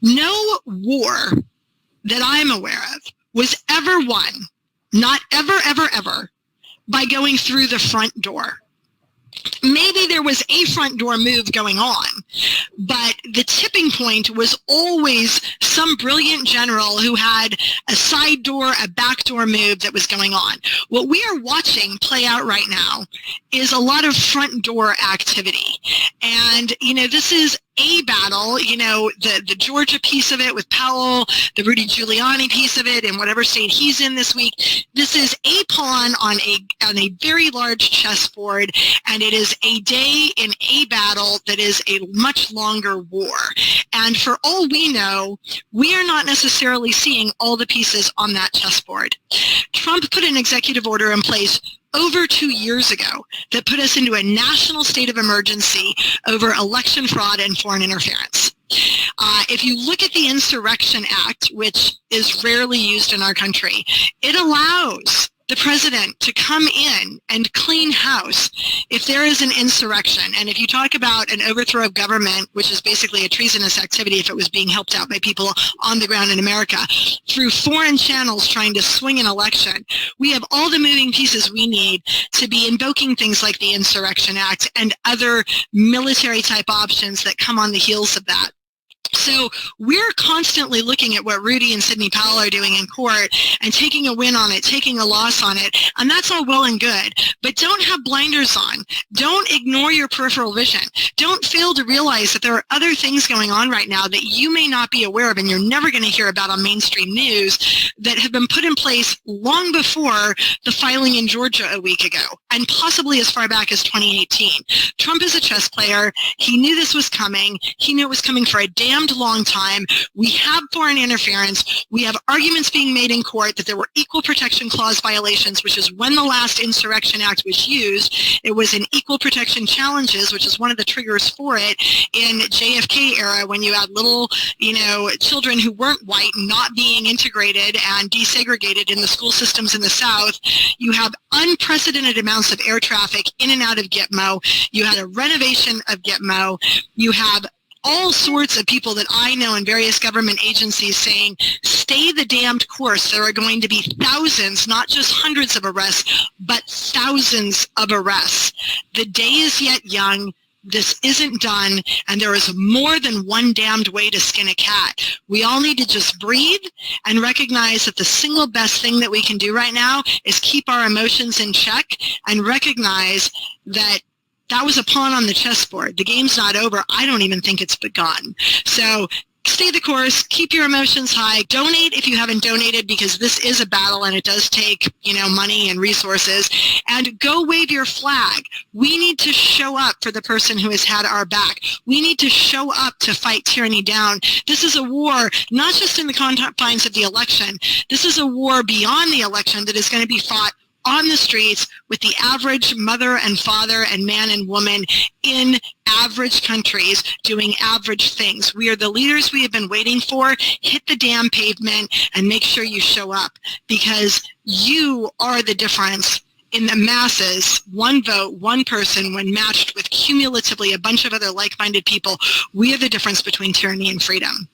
No war that I'm aware of was ever won, not ever, ever, ever, by going through the front door. Maybe there was a front door move going on, but the tipping point was always some brilliant general who had a side door, a back door move that was going on. What we are watching play out right now is a lot of front door activity. And, this is a battle, the Georgia piece of it with Powell, the Rudy Giuliani piece of it in whatever state he's in this week. This is a pawn on a very large chessboard, and it is a day in a battle that is a much longer war. And for all we know, we are not necessarily seeing all the pieces on that chessboard. Trump put an executive order in place over 2 years ago that put us into a national state of emergency over election fraud and foreign interference. If you look at the Insurrection Act, which is rarely used in our country, it allows the president to come in and clean house if there is an insurrection. And if you talk about an overthrow of government, which is basically a treasonous activity if it was being helped out by people on the ground in America, through foreign channels trying to swing an election, we have all the moving pieces we need to be invoking things like the Insurrection Act and other military type options that come on the heels of that. So we're constantly looking at what Rudy and Sidney Powell are doing in court and taking a win on it, taking a loss on it, and that's all well and good. But don't have blinders on. Don't ignore your peripheral vision. Don't fail to realize that there are other things going on right now that you may not be aware of and you're never going to hear about on mainstream news that have been put in place long before the filing in Georgia a week ago, and possibly as far back as 2018. Trump is a chess player. He knew this was coming. He knew it was coming for a damned long time. We have foreign interference. We have arguments being made in court that there were Equal Protection Clause violations, which is when the last Insurrection Act was used. It was in Equal Protection Challenges, which is one of the triggers for it in JFK era, when you had little, children who weren't white not being integrated and desegregated in the school systems in the South. You have unprecedented amounts of air traffic in and out of Gitmo. You had a renovation of Gitmo. You have all sorts of people that I know in various government agencies saying, stay the damned course. There are going to be thousands, not just hundreds of arrests, but thousands of arrests. The day is yet young. This isn't done, and there is more than one damned way to skin a cat. We all need to just breathe and recognize that the single best thing that we can do right now is keep our emotions in check and recognize that that was a pawn on the chessboard. The game's not over. I don't even think it's begun. So stay the course, keep your emotions high, donate if you haven't donated, because this is a battle and it does take, money and resources, and go wave your flag. We need to show up for the person who has had our back. We need to show up to fight tyranny down. This is a war, not just in the confines of the election. This is a war beyond the election that is going to be fought on the streets with the average mother and father and man and woman in average countries doing average things. We are the leaders we have been waiting for. Hit the damn pavement and make sure you show up, because you are the difference in the masses. One vote, one person, when matched with cumulatively a bunch of other like-minded people, we are the difference between tyranny and freedom.